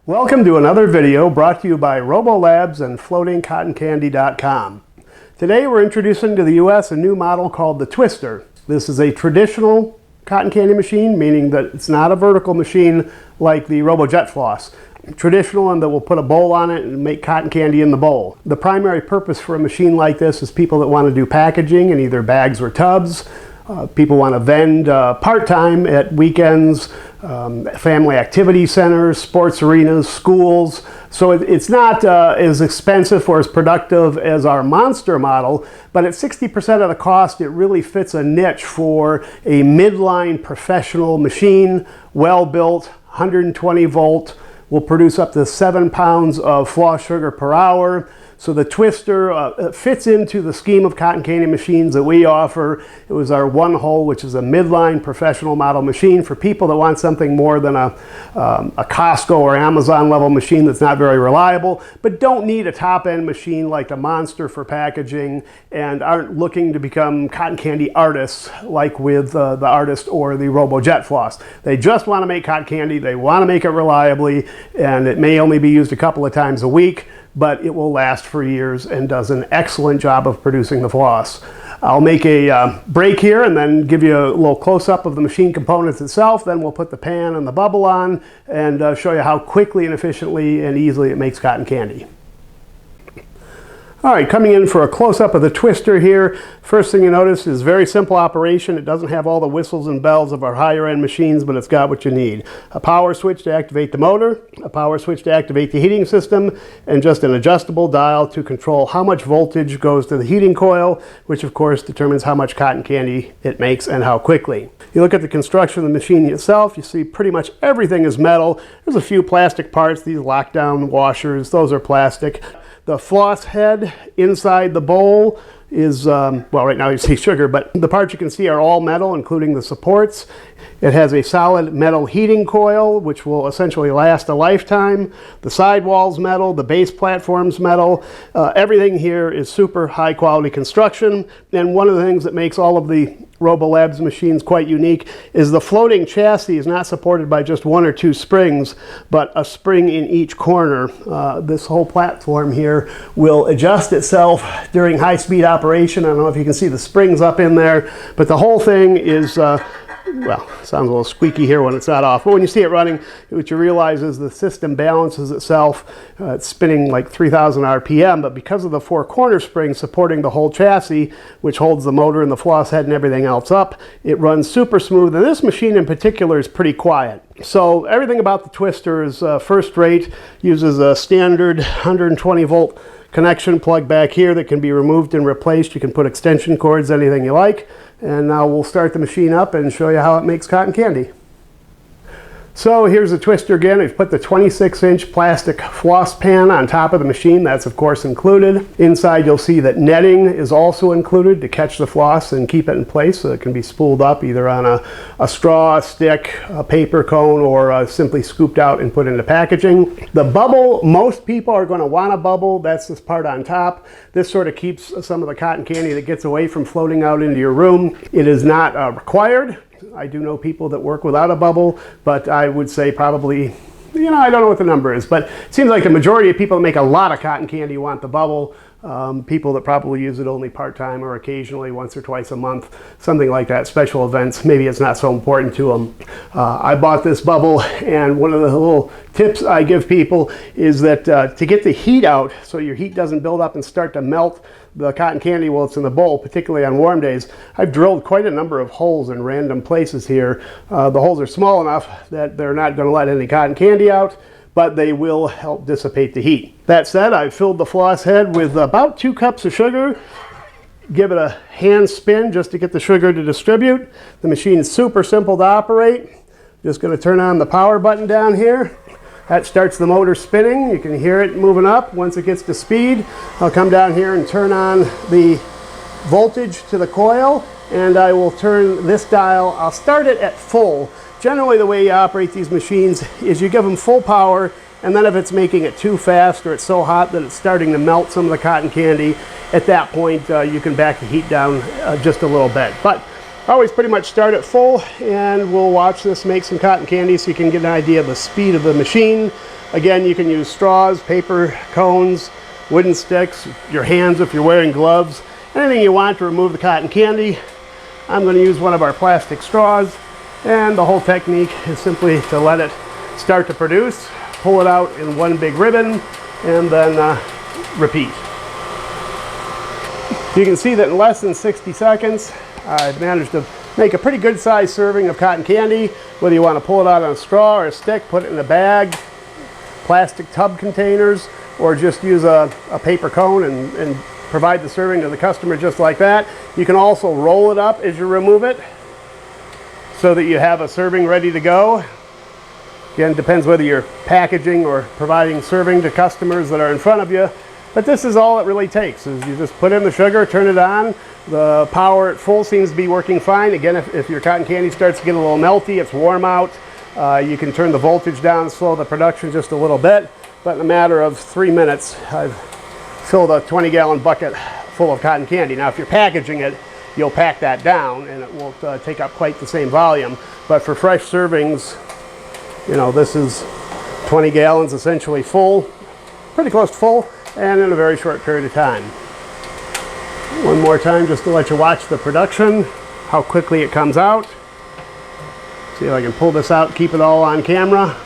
Welcome to another video brought to you by RoboLabs and FloatingCottonCandy.com. Today we're introducing to the US a new model called the Twister. This is a traditional cotton candy machine, meaning that it's not a vertical machine like the RoboJet floss. Traditional in that we'll put a bowl on it and make cotton candy in the bowl. The primary purpose for a machine like this is people that want to do packaging in either bags or tubs. People want to vend part-time at weekends, family activity centers, sports arenas, schools. So it's not as expensive or as productive as our monster model, but at 60% of the cost, it really fits a niche for a midline professional machine, well-built, 120 volt, will produce up to 7 pounds of floss sugar per hour. So the Twister fits into the scheme of cotton candy machines that we offer. It was our one hole, which is a midline professional model machine for people that want something more than a Costco or Amazon level machine that's not very reliable, but don't need a top-end machine like the Monster for packaging and aren't looking to become cotton candy artists like with the Artist or the RoboJet floss. They just want to make cotton candy, they want to make it reliably, and it may only be used a couple of times a week, but it will last for years and does an excellent job of producing the floss. I'll make a break here and then give you a little close-up of the machine components itself. Then we'll put the pan and the bubble on and show you how quickly and efficiently and easily it makes cotton candy. All right, coming in for a close-up of the Twister here. First thing you notice is very simple operation. It doesn't have all the whistles and bells of our higher-end machines, but it's got what you need. A power switch to activate the motor, a power switch to activate the heating system, and just an adjustable dial to control how much voltage goes to the heating coil, which of course determines how much cotton candy it makes and how quickly. You look at the construction of the machine itself, you see pretty much everything is metal. There's a few plastic parts, these lockdown washers, those are plastic. The floss head inside the bowl is, well, right now you see sugar, but the parts you can see are all metal, including the supports. It has a solid metal heating coil, which will essentially last a lifetime. The sidewall's metal, the base platform's metal. Everything here is super high quality construction. And one of the things that makes all of the RoboLabs machines quite unique is the floating chassis is not supported by just one or two springs, but a spring in each corner. This whole platform here will adjust itself during high-speed operation. I don't know if you can see the springs up in there, but the whole thing is well, it sounds a little squeaky here when it's not off, but when you see it running, what you realize is the system balances itself. It's spinning like 3,000 RPM, but because of the four corner springs supporting the whole chassis, which holds the motor and the floss head and everything else up, it runs super smooth. And this machine in particular is pretty quiet. So everything about the Twister is first rate, uses a standard 120 volt connection plug back here that can be removed and replaced. You can put extension cords, anything you like. And now we'll start the machine up and show you how it makes cotton candy. So here's the Twister again. We've put the 26-inch plastic floss pan on top of the machine. That's of course included. Inside you'll see that netting is also included to catch the floss and keep it in place so it can be spooled up either on a straw, a stick, a paper cone, or simply scooped out and put into packaging. The bubble, most people are going to want a bubble. That's this part on top. This sort of keeps some of the cotton candy that gets away from floating out into your room. It is not required. I do know people that work without a bubble, but I would say probably, you know, I don't know what the number is, but it seems like the majority of people that make a lot of cotton candy want the bubble. People that probably use it only part-time or occasionally once or twice a month, something like that, special events, maybe it's not so important to them. I bought this bubble, and one of the little tips I give people is that to get the heat out so your heat doesn't build up and start to melt the cotton candy while it's in the bowl, particularly on warm days, I've drilled quite a number of holes in random places here. The holes are small enough that they're not going to let any cotton candy out, but they will help dissipate the heat. That said, I've filled the floss head with about 2 cups of sugar. Give it a hand spin just to get the sugar to distribute. The machine is super simple to operate. Just going to turn on the power button down here. That starts the motor spinning. You can hear it moving up. Once it gets to speed, I'll come down here and turn on the voltage to the coil, and I will turn this dial. I'll start it at full. Generally, the way you operate these machines is you give them full power, and then if it's making it too fast or it's so hot that it's starting to melt some of the cotton candy, at that point you can back the heat down just a little bit. But I always pretty much start at full, and we'll watch this make some cotton candy so you can get an idea of the speed of the machine. Again, you can use straws, paper cones, wooden sticks, your hands if you're wearing gloves, anything you want to remove the cotton candy. I'm going to use one of our plastic straws, and the whole technique is simply to let it start to produce, pull it out in one big ribbon, and then repeat. You can see that in less than 60 seconds, I've managed to make a pretty good sized serving of cotton candy. Whether you want to pull it out on a straw or a stick, put it in a bag, plastic tub containers, or just use a paper cone and provide the serving to the customer just like that. You can also roll it up as you remove it so that you have a serving ready to go. Again, it depends whether you're packaging or providing serving to customers that are in front of you. But this is all it really takes, is you just put in the sugar, turn it on. The power at full seems to be working fine. Again, if your cotton candy starts to get a little melty, it's warm out, you can turn the voltage down, slow the production just a little bit. But in a matter of 3 minutes, I've filled a 20-gallon bucket full of cotton candy. Now, if you're packaging it, you'll pack that down and it won't take up quite the same volume. But for fresh servings, you know, this is 20 gallons essentially full, pretty close to full, and in a very short period of time. One more time just to let you watch the production, how quickly it comes out. See if I can pull this out, keep it all on camera.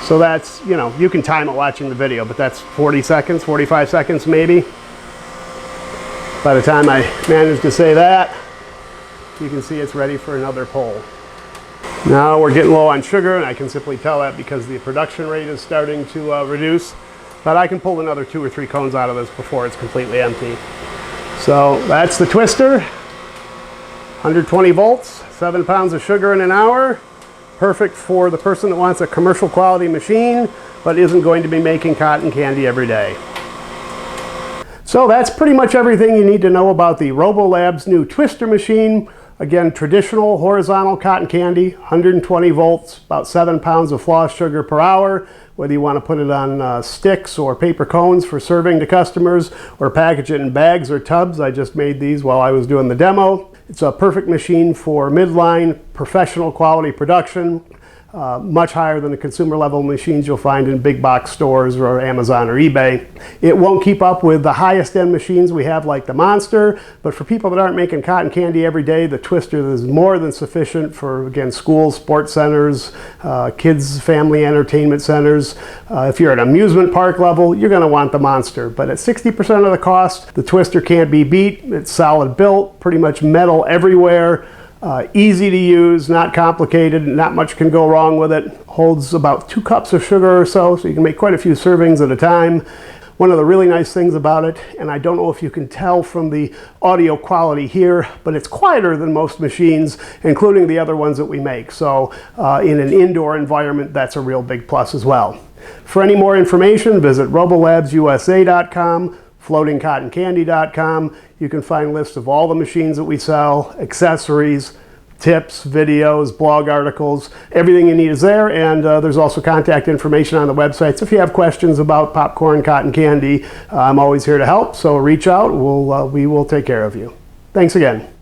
So that's, you know, you can time it watching the video, but that's 40 seconds, 45 seconds maybe. By the time I manage to say that, you can see it's ready for another pull. Now we're getting low on sugar, and I can simply tell that because the production rate is starting to reduce. But I can pull another 2 or 3 cones out of this before it's completely empty. So that's the twister. 120 volts, 7 pounds of sugar in an hour. Perfect for the person that wants a commercial quality machine but isn't going to be making cotton candy every day. So that's pretty much everything you need to know about the RoboLabs new twister machine. Again, traditional horizontal cotton candy, 120 volts, about 7 pounds of floss sugar per hour. Whether you want to put it on sticks or paper cones for serving to customers, or package it in bags or tubs. I just made these while I was doing the demo. It's a perfect machine for midline professional quality production. Much higher than the consumer level machines you'll find in big box stores or Amazon or eBay. It won't keep up with the highest end machines we have like the Monster, but for people that aren't making cotton candy every day, the twister is more than sufficient for, again, schools, sports centers, kids, family entertainment centers. If you're at an amusement park level, you're going to want the Monster, but at 60% of the cost, the twister can't be beat. It's solid built, pretty much metal everywhere. Easy to use, not complicated, not much can go wrong with it. Holds about 2 cups of sugar or so you can make quite a few servings at a time. One of the really nice things about it, and I don't know if you can tell from the audio quality here, but it's quieter than most machines, including the other ones that we make. So in an indoor environment, that's a real big plus as well. For any more information, visit RoboLabsUSA.com. FloatingCottonCandy.com. You can find lists of all the machines that we sell, accessories, tips, videos, blog articles. Everything you need is there, and there's also contact information on the website. So if you have questions about popcorn, cotton candy, I'm always here to help. So reach out. We will take care of you. Thanks again.